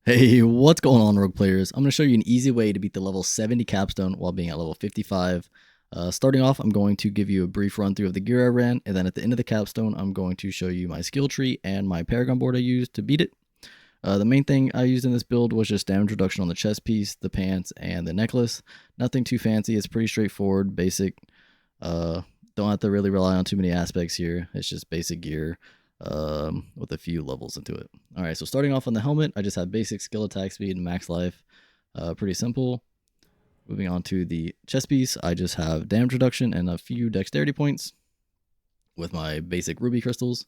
Hey, what's going on, Rogue players? I'm going to show you an easy way to beat the level 70 Capstone while being at level 55. Starting off, I'm going to give you a brief run through of the gear I ran, and then at the end of the Capstone, I'm going to show you my skill tree and my Paragon board I used to beat it. The main thing I used in this build was just damage reduction on the chest piece, the pants, and the necklace. Nothing too fancy, it's pretty straightforward, basic. Don't have to really rely on too many aspects here, it's just basic gear. With a few levels into it. All right, so starting off on the helmet, I just have basic skill, attack speed, and max life. Pretty simple. Moving on to the chest piece, I just have damage reduction and a few dexterity points with my basic ruby crystals.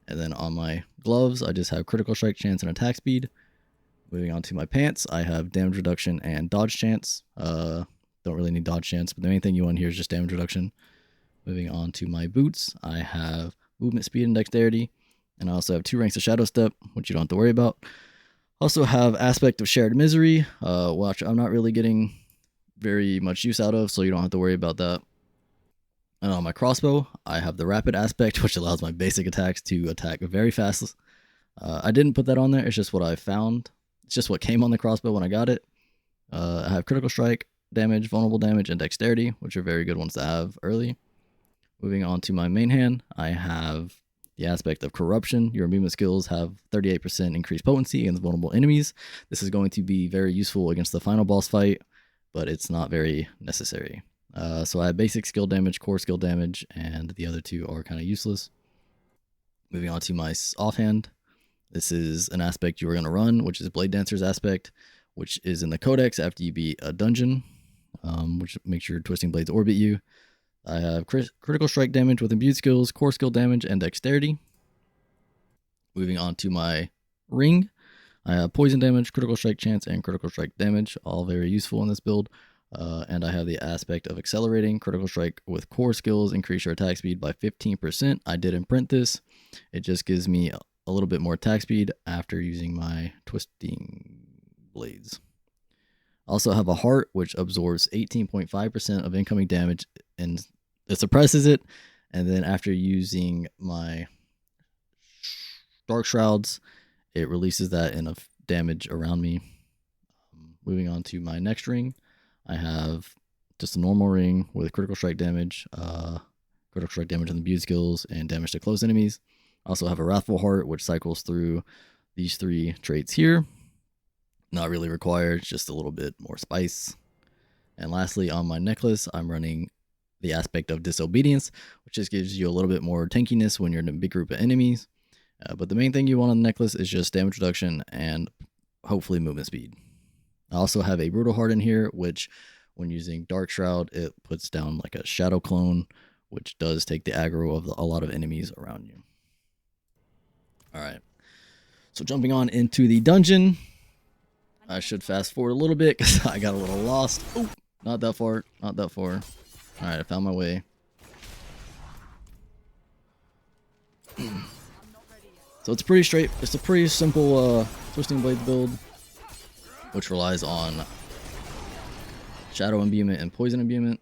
And then on my gloves, I just have critical strike chance and attack speed. Moving on to my pants, I have damage reduction and dodge chance. Don't really need dodge chance, but the main thing you want here is just damage reduction. Moving on to my boots, I have movement speed and dexterity, and I also have 2 ranks of shadow step, which you don't have to worry about. Also have aspect of shared misery, which I'm not really getting very much use out of, so you don't have to worry about that. And on my crossbow, I have the rapid aspect, which allows my basic attacks to attack very fast. I didn't put that on there, it's just what I found. It's just what came on the crossbow when I got it. I have critical strike damage, vulnerable damage, and dexterity, which are very good ones to have early. Moving on to my main hand, I have the aspect of corruption. Your movement skills have 38% increased potency against vulnerable enemies. This is going to be very useful against the final boss fight, but it's not very necessary. So I have basic skill damage, core skill damage, and the other two are kind of useless. Moving on to my offhand, this is an aspect you are going to run, which is Blade Dancer's aspect, which is in the Codex after you beat a dungeon, which makes your twisting blades orbit you. I have critical strike damage with imbued skills, core skill damage, and dexterity. Moving on to my ring, I have poison damage, critical strike chance, and critical strike damage, all very useful in this build. And I have the aspect of accelerating, critical strike with core skills, increase your attack speed by 15%. I did imprint this. It just gives me a little bit more attack speed after using my twisting blades. I also have a heart, which absorbs 18.5% of incoming damage and it suppresses it, and then after using my dark shrouds, it releases that in a damage around me. Moving on to my next ring, I have just a normal ring with critical strike damage, on the imbued skills, and damage to close enemies. I also have a wrathful heart, which cycles through these 3 traits here. Not really required, just a little bit more spice. And lastly, on my necklace, I'm running the aspect of disobedience, which just gives you a little bit more tankiness when you're in a big group of enemies. But the main thing you want on the necklace is just damage reduction and hopefully movement speed. I also have a brutal heart in here, which when using dark shroud, it puts down like a shadow clone, which does take the aggro of a lot of enemies around you. All right, so jumping on into the dungeon, I should fast forward a little bit because I got a little lost. Oh, not that far, not that far. All right, I found my way. So it's pretty straight. It's a pretty simple twisting blades build, which relies on shadow imbuement and poison imbuement.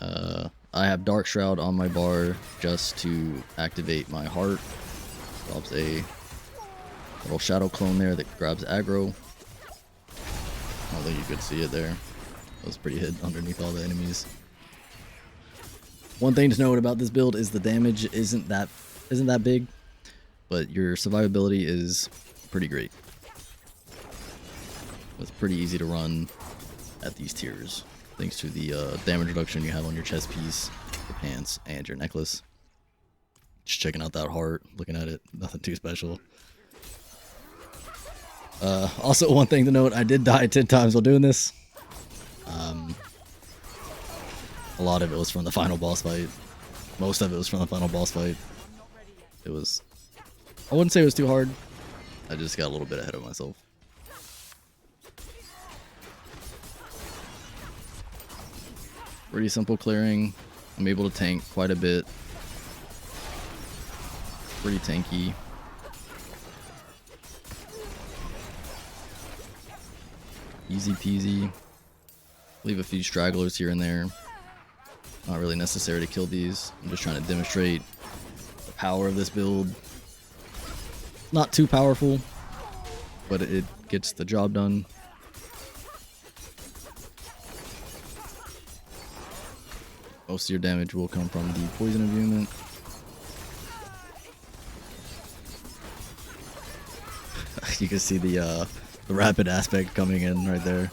I have dark shroud on my bar just to activate my heart. Drops a little shadow clone there that grabs aggro. I don't think you could see it there. It was pretty hid underneath all the enemies. One thing to note about this build is the damage isn't that big, but your survivability is pretty great. It's pretty easy to run at these tiers, thanks to the damage reduction you have on your chest piece, the pants, and your necklace. Just checking out that heart, looking at it, nothing too special. Also, one thing to note, I did die 10 times while doing this. A lot of it was from the final boss fight. Most of it was from the final boss fight. It was... I wouldn't say it was too hard. I just got a little bit ahead of myself. Pretty simple clearing. I'm able to tank quite a bit. Pretty tanky. Easy peasy. Leave a few stragglers here and there. Not really necessary to kill these. I'm just trying to demonstrate the power of this build. Not too powerful. but it gets the job done. Most of your damage will come from the poison imbuement. You can see the rapid aspect coming in right there.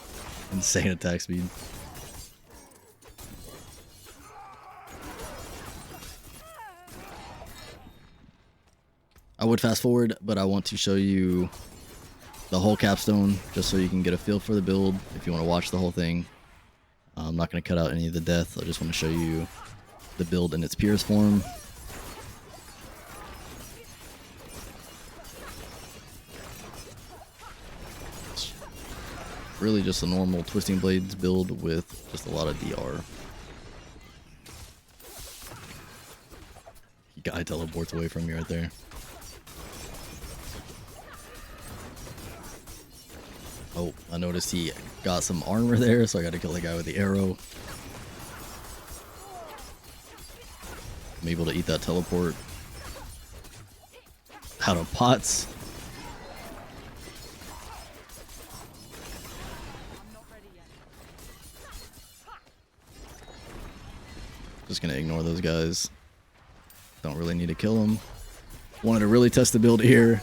Insane attack speed. I would fast forward, but I want to show you the whole capstone just so you can get a feel for the build if you want to watch the whole thing. I'm not going to cut out any of the death. I just want to show you the build in its purest form. It's really just a normal Twisting Blades build with just a lot of DR. Guy teleports away from you right there. Oh, I noticed he got some armor there, so I gotta kill the guy with the arrow. I'm able to eat that teleport. Out of pots. Just gonna ignore those guys. Don't really need to kill them. Wanted to really test the build here.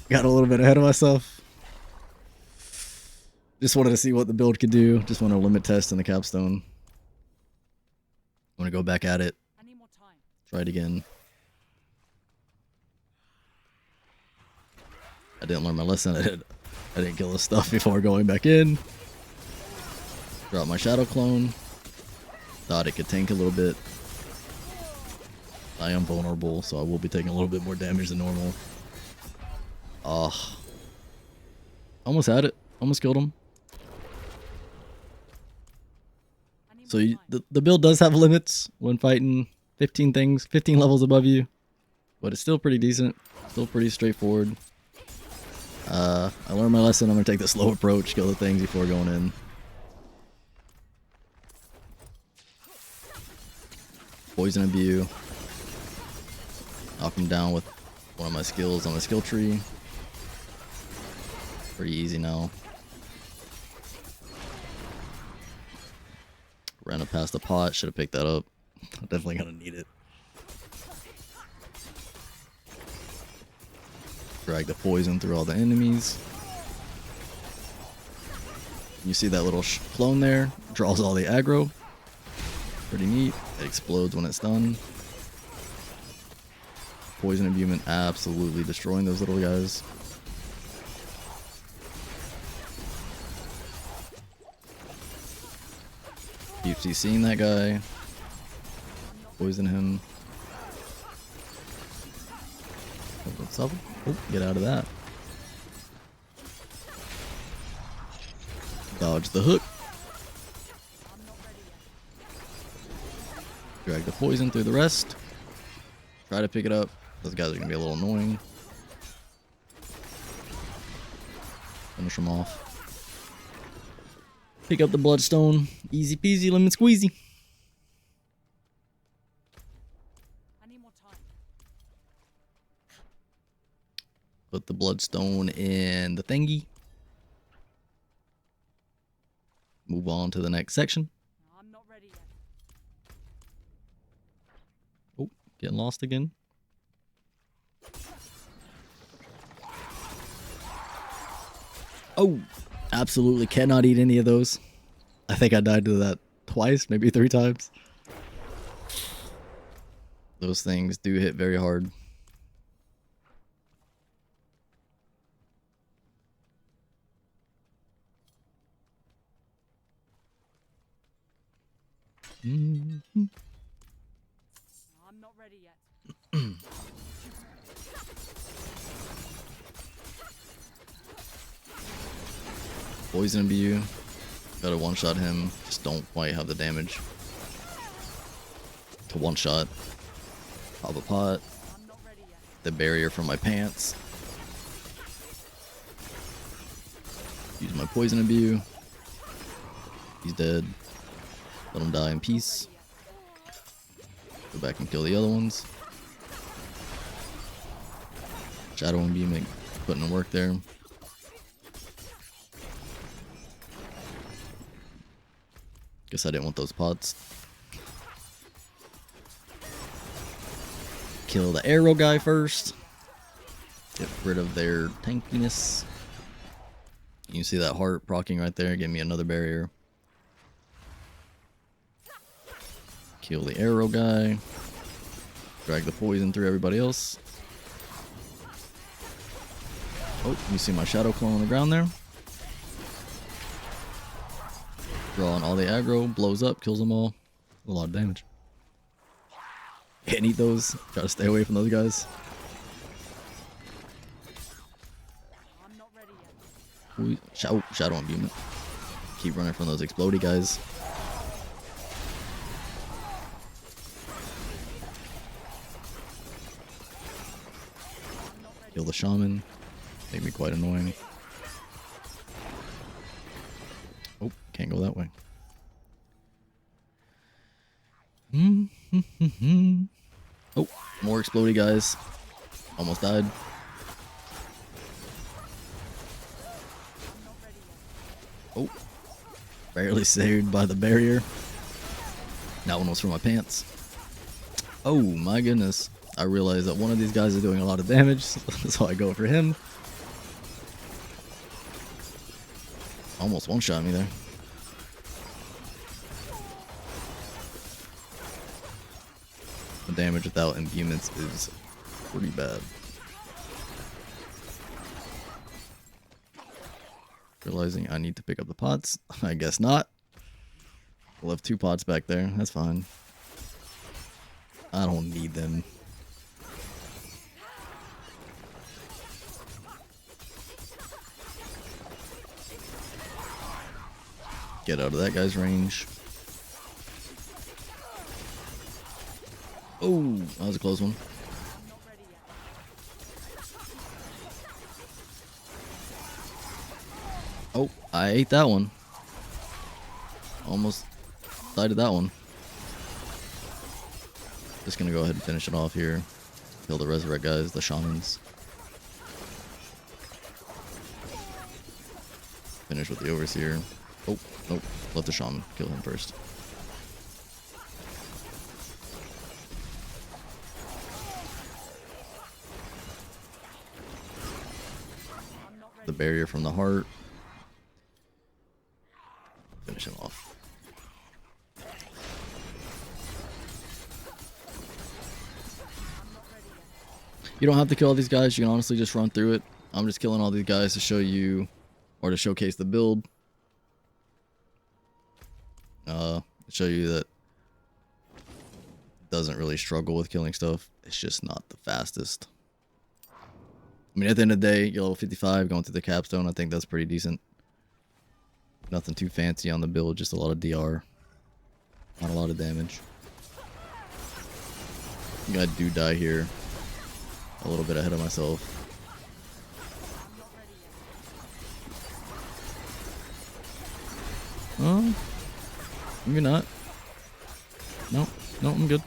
Got a little bit ahead of myself. Just wanted to see what the build could do. Just want to limit test in the capstone. Want to go back at it. Try it again. I didn't learn my lesson. I didn't kill the stuff before going back in. Drop my shadow clone. Thought it could tank a little bit. I am vulnerable, so I will be taking a little bit more damage than normal. Almost had it. Almost killed him. So the build does have limits when fighting 15 things, 15 levels above you. But it's still pretty decent. Still pretty straightforward. I learned my lesson. I'm going to take the slow approach, kill the things before going in. Poison Imbue. Knock him down with one of my skills on my skill tree. Pretty easy now. Ran up past the pot. Should have picked that up. I'm definitely going to need it. Drag the poison through all the enemies. You see that little clone there? Draws all the aggro. Pretty neat. It explodes when it's done. Poison imbuement absolutely destroying those little guys. Keep CCing that guy. Poison him. Oh, get out of that. Dodge the hook. Drag the poison through the rest. Try to pick it up. Those guys are going to be a little annoying. Finish them off. Pick up the bloodstone. Easy peasy, lemon squeezy. I need more time. Put the bloodstone in the thingy. Move on to the next section. I'm not ready yet. Oh, getting lost again. Oh, absolutely cannot eat any of those. I think I died to that twice, maybe 3 times. Those things do hit very hard. I'm not ready yet. Poison Imbue. Gotta one-shot him. Just don't quite have the damage to one-shot. Pop a pot. The barrier from my pants. Use my Poison Imbue. He's dead. Let him die in peace. Go back and kill the other ones. Shadow Imbue Putting in work there. Guess I didn't want those pots. Kill the arrow guy first. Get rid of their tankiness. You can see that heart proccing right there. Give me another barrier. Kill the arrow guy. Drag the poison through everybody else. Oh, you see my shadow clone on the ground there. Drawing all the aggro, blows up, kills them all. A lot of damage. Can't eat those. Try to stay away from those guys. Ooh, shadow imbuement. Keep running from those explodey guys. Kill the shaman. Make me quite annoying. Oh, can't go that way. Oh, more explodey guys. Almost died. Oh, barely saved by the barrier. That one was for my pants. Oh my goodness. I realized that one of these guys is doing a lot of damage, so I go for him. Almost one-shot me there. The damage without imbuements is pretty bad. Realizing I need to pick up the pots. I guess not. We'll have 2 pots back there. That's fine. I don't need them. Get out of that guy's range. Oh, that was a close one. Oh, I ate that one. Almost died of that one. Just gonna go ahead and finish it off here. Kill the resurrect guys, the shamans. Finish with the overseer. Oh, nope. Left the shaman. Kill him first. The barrier from the heart. Finish him off. You don't have to kill all these guys. You can honestly just run through it. I'm just killing all these guys to show you, or to showcase the build. Show you that it doesn't really struggle with killing stuff. It's just not the fastest. I mean, at the end of the day, you're level 55 going through the capstone. I think that's pretty decent. Nothing too fancy on the build, just a lot of DR. Not a lot of damage. I think I do die here. A little bit ahead of myself. Oh, maybe not. No, I'm good.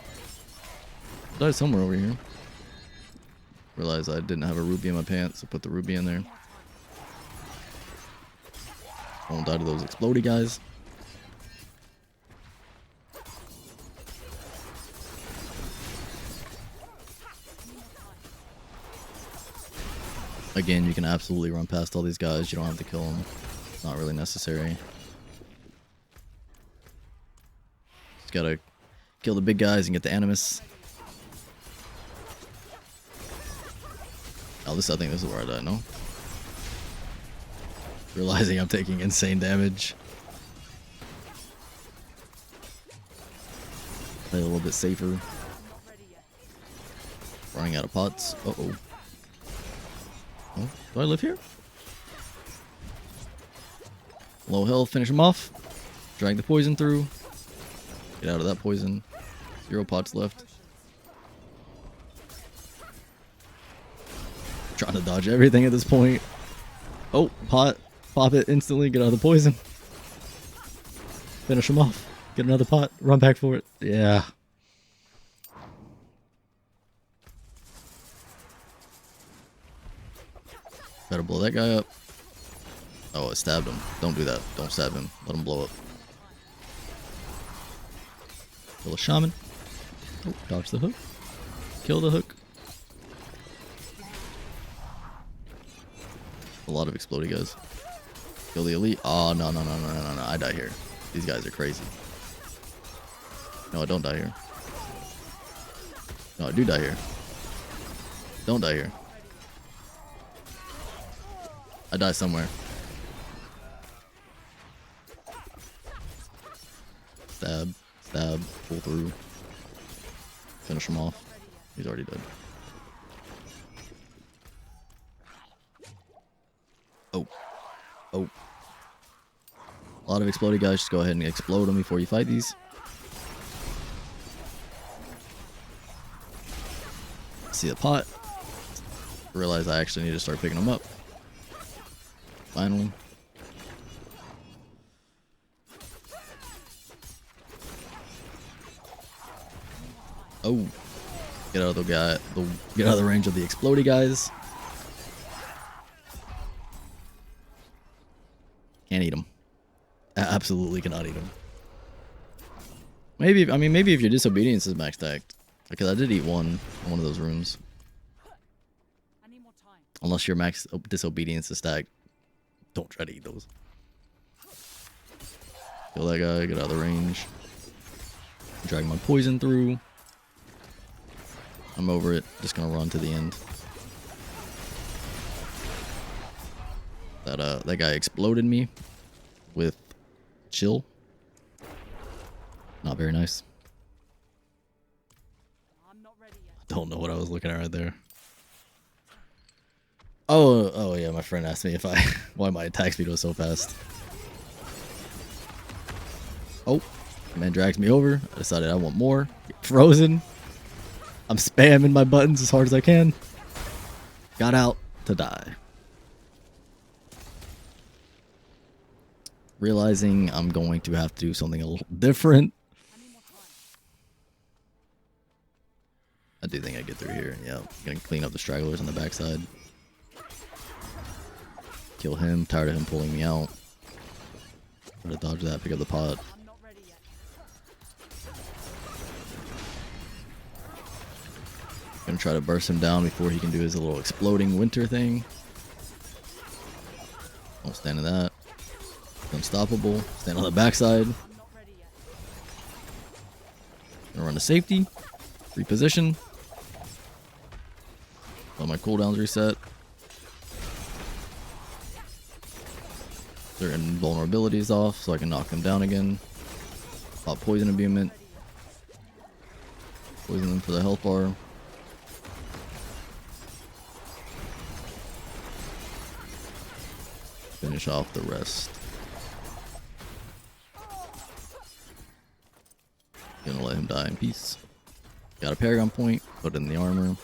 Died somewhere over here. Realized I didn't have a ruby in my pants, so put the ruby in there. Won't die to those explodey guys. Again, you can absolutely run past all these guys. You don't have to kill them. It's not really necessary. Just gotta kill the big guys and get the animus. Oh, I think this is where I died, no? Realizing I'm taking insane damage. Play a little bit safer. Running out of pots. Uh-oh. Oh, do I live here? Low health, finish him off. Drag the poison through. Get out of that poison. 0 pots left. Trying to dodge everything at this point. Oh, pot. Pop it instantly. Get out of the poison. Finish him off. Get another pot. Run back for it. Yeah. Gotta blow that guy up. Oh, I stabbed him. Don't do that. Don't stab him. Let him blow up. Kill a shaman. Oh, dodge the hook. Kill the hook. A lot of exploding guys. Kill the elite. Oh, no. I die here. These guys are crazy. No, I don't die here. No, I do die here. Don't die here. I die somewhere. Stab. Stab. Pull through. Finish him off. He's already dead. Oh. Oh. A lot of exploding guys. Just go ahead and explode them before you fight these. See the pot. Realize I actually need to start picking them up. Finally. Oh. Get out of get out of the range of the exploding guys. Can't eat them. I absolutely cannot eat them. Maybe if your disobedience is max stacked. Because I did eat one in one of those rooms. Unless your max disobedience is stacked. Don't try to eat those. Kill that guy, get out of the range. Drag my poison through. I'm over it. Just gonna run to the end. That guy exploded me with chill. Not very nice. I don't know what I was looking at right there. Oh yeah, my friend asked me why my attack speed was so fast. Oh, man drags me over. I decided I want more. Get frozen. I'm spamming my buttons as hard as I can. Got out to die. Realizing I'm going to have to do something a little different. I do think I get through here. Yeah, gonna clean up the stragglers on the backside. Kill him. Tired of him pulling me out. Try to dodge that. Pick up the pot. Gonna try to burst him down before he can do his little exploding winter thing. Don't stand in that. Unstoppable. Stand on the backside. Gonna run to safety. Reposition. Let my cooldowns reset. Certain vulnerabilities off so I can knock them down again. Pop poison imbuement. Poison them for the health bar. Finish off the rest. Gonna let him die in peace. Got a Paragon point, put it in the armor.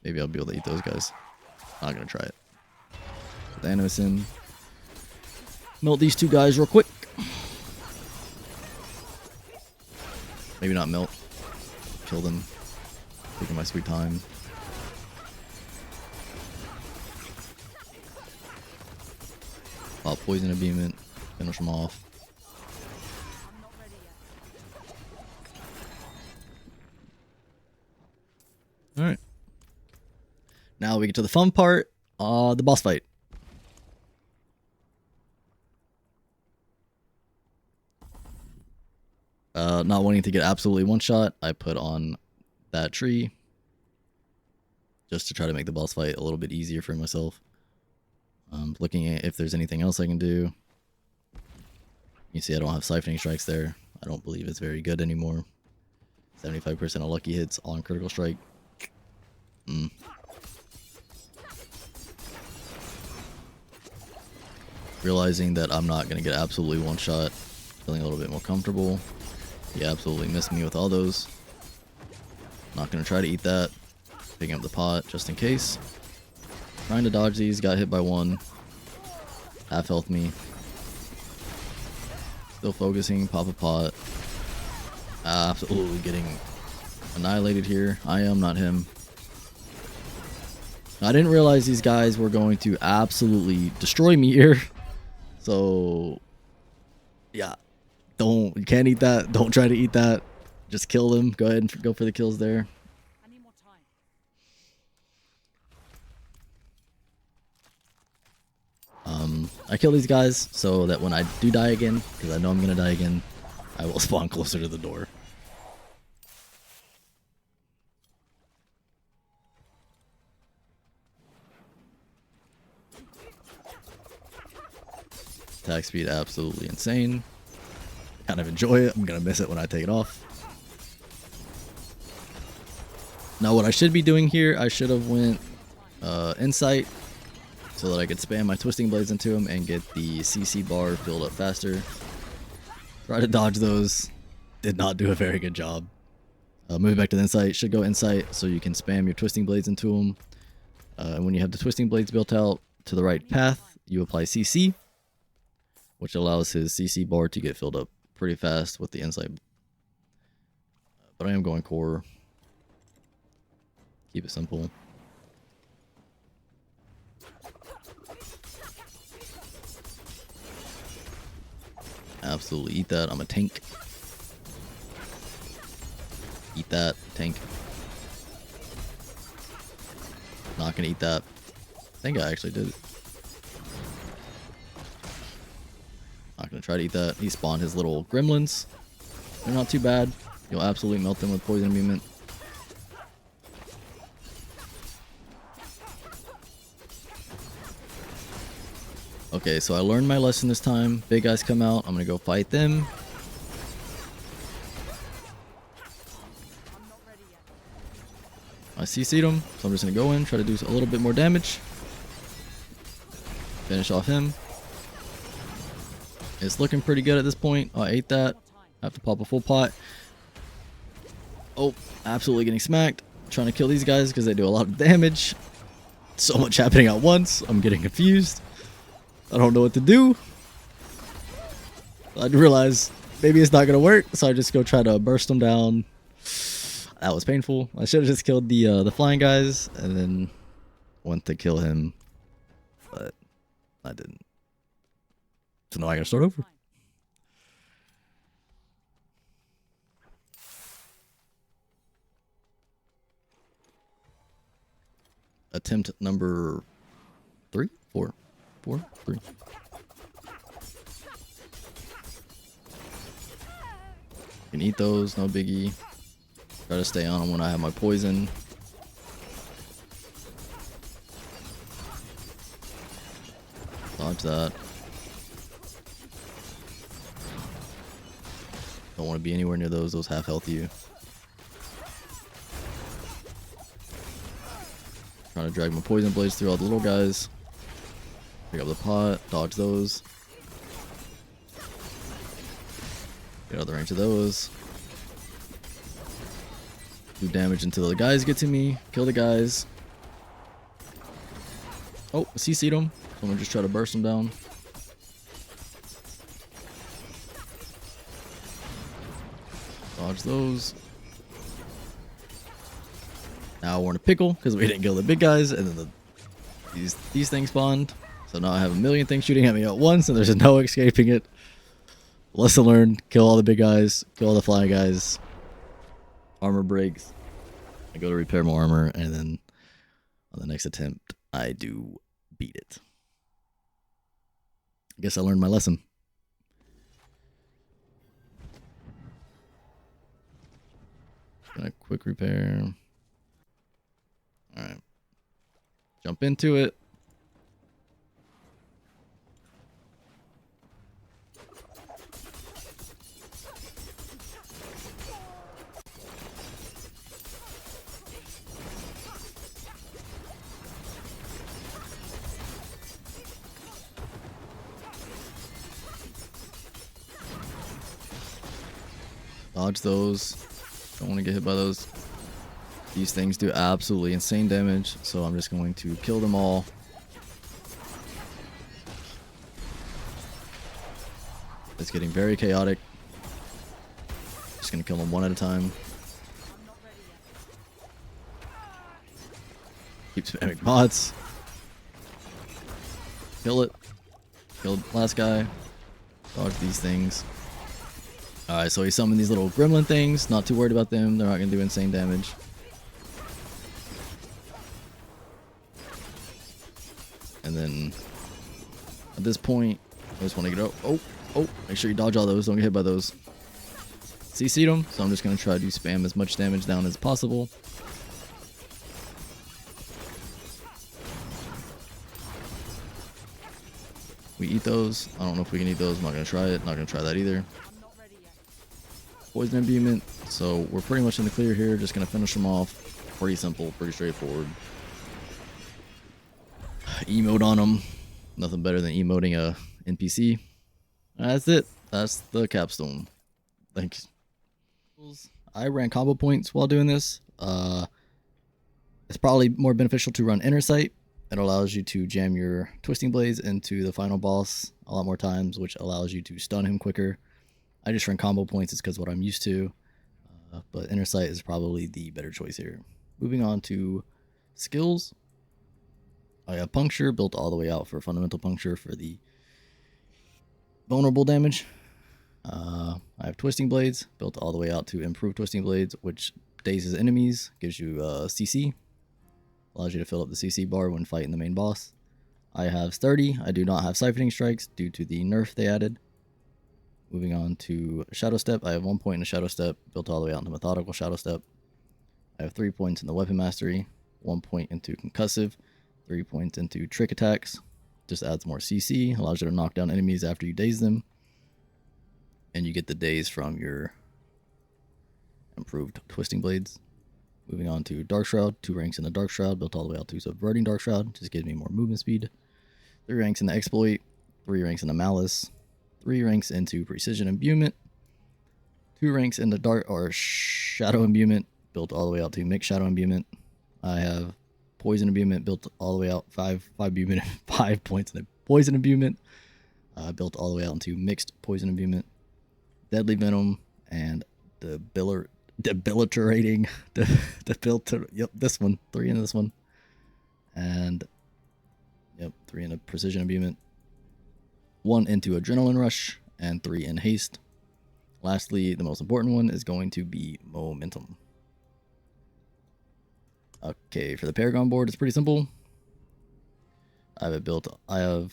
Maybe I'll be able to eat those guys. Not gonna try it. Put the animus in. Melt these two guys real quick. Maybe not melt. Kill them. Taking my sweet time. Pop poison imbuement. Finish them off. Alright. Now we get to the fun part, the boss fight. Not wanting to get absolutely one shot, I put on that tree. Just to try to make the boss fight a little bit easier for myself. Looking at if there's anything else I can do. You see I don't have siphoning strikes there. I don't believe it's very good anymore. 75% of lucky hits on critical strike. Realizing that I'm not going to get absolutely one shot. Feeling a little bit more comfortable. He absolutely missed me with all those. Not going to try to eat that. Picking up the pot just in case. Trying to dodge these. Got hit by one. Half health me. Still focusing. Pop a pot. Absolutely getting annihilated here. I am, not him. I didn't realize these guys were going to absolutely destroy me here. So, yeah. You can't eat that. Don't try to eat that. Just kill them. Go ahead and go for the kills there. I need more time. I kill these guys so that when I do die again, because I know I'm going to die again, I will spawn closer to the door. Attack speed absolutely insane. Kind of enjoy it. I'm going to miss it when I take it off. Now what I should be doing here, I should have went insight so that I could spam my twisting blades into him and get the CC bar filled up faster. Try to dodge those. Did not do a very good job. Moving back to the insight, should go insight so you can spam your twisting blades into them. And when you have the twisting blades built out to the right path, you apply CC, which allows his CC bar to get filled up pretty fast with the insight. But I am going core. Keep it simple. Absolutely eat that. I'm a tank. Eat that, tank. Not gonna eat that. I think I actually did. Not gonna try to eat that. He spawned his little gremlins. They're not too bad. You'll absolutely melt them with poison immunement. Okay, so I learned my lesson this time. Big guys come out. I'm gonna go fight them. I CC'd him, so I'm just gonna go in, try to do a little bit more damage. Finish off him. It's looking pretty good at this point. I ate that. I have to pop a full pot. Oh, absolutely getting smacked. Trying to kill these guys because they do a lot of damage. So much happening at once. I'm getting confused. I don't know what to do. I realize maybe it's not gonna work, so I just go try to burst them down. That was painful. I should have just killed the flying guys and then went to kill him, but I didn't. So now I gotta start over. Attempt number 3, 4, 3. Can eat those, no biggie. Try to stay on them when I have my poison. Dodge that. Don't want to be anywhere near those. Those half health you. Trying to drag my poison blades through all the little guys. Pick up the pot. Dodge those. Get out of the range of those. Do damage until the guys get to me. Kill the guys. Oh, CC'd him. So I'm gonna just try to burst them down. Dodge those. Now we're in a pickle because we didn't kill the big guys, and then these things spawned. So now I have a million things shooting at me at once, and there's no escaping it. Lesson learned: kill all the big guys, kill all the flying guys. Armor breaks. I go to repair my armor, and then on the next attempt, I do beat it. I guess I learned my lesson. Gonna quick repair. Alright. Jump into it. Dodge those. Don't want to get hit by those. These things do absolutely insane damage, so I'm just going to kill them all. It's getting very chaotic. Just gonna kill them one at a time. Keep spamming bots. Kill it. Killed last guy. Dodge these things. Alright, so he summoned these little gremlin things. Not too worried about them. They're not going to do insane damage. And then at this point, I just want to get out. Oh, make sure you dodge all those. Don't get hit by those. CC'd them, so I'm just going to try to spam as much damage down as possible. We eat those. I don't know if we can eat those. I'm not going to try it. Not going to try that either. I'm not ready yet. Poison imbuement. So we're pretty much in the clear here. Just going to finish them off. Pretty simple. Pretty straightforward. Emote on them. Nothing better than emoting a NPC. That's it. That's the capstone. Thanks. I ran combo points while doing this. It's probably more beneficial to run inner sight. It allows you to jam your twisting blades into the final boss a lot more times, which allows you to stun him quicker. I just run combo points. It's because what I'm used to. But inner sight is probably the better choice here. Moving on to skills. I have puncture built all the way out for fundamental puncture for the vulnerable damage. I have twisting blades built all the way out to improve twisting blades, which dazes enemies, gives you CC, allows you to fill up the CC bar when fighting the main boss. I have sturdy. I do not have siphoning strikes due to the nerf they added. Moving on to shadow step. I have 1 point in the shadow step built all the way out into methodical shadow step. I have 3 points in the weapon mastery, 1 point into concussive, 3 points into trick attacks. Just adds more CC, allows you to knock down enemies after you daze them. And you get the daze from your improved twisting blades. Moving on to Dark Shroud, 2 ranks in the Dark Shroud, built all the way out to Subverting Dark Shroud, just gives me more movement speed. 3 ranks in the Exploit, 3 ranks in the Malice, 3 ranks into Precision Imbuement, 2 ranks in the Dark or Shadow Imbuement, built all the way out to Mixed Shadow Imbuement. I have Poison Imbuement built all the way out, 5 imbuement, 5 points in the Poison Imbuement, built all the way out into Mixed Poison Imbuement. Deadly Venom and debilitating, yep, this one, 3 into this one, and yep, 3 into Precision Imbuement, 1 into Adrenaline Rush, and 3 in Haste. Lastly, the most important one is going to be Momentum. Okay, for the Paragon board, it's pretty simple. I have it built. I have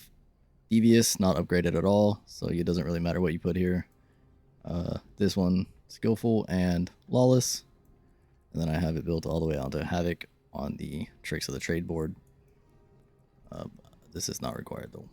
Devious, not upgraded at all, so it doesn't really matter what you put here. This one, Skillful and Lawless. And then I have it built all the way onto Havoc on the Tricks of the Trade board. This is not required though.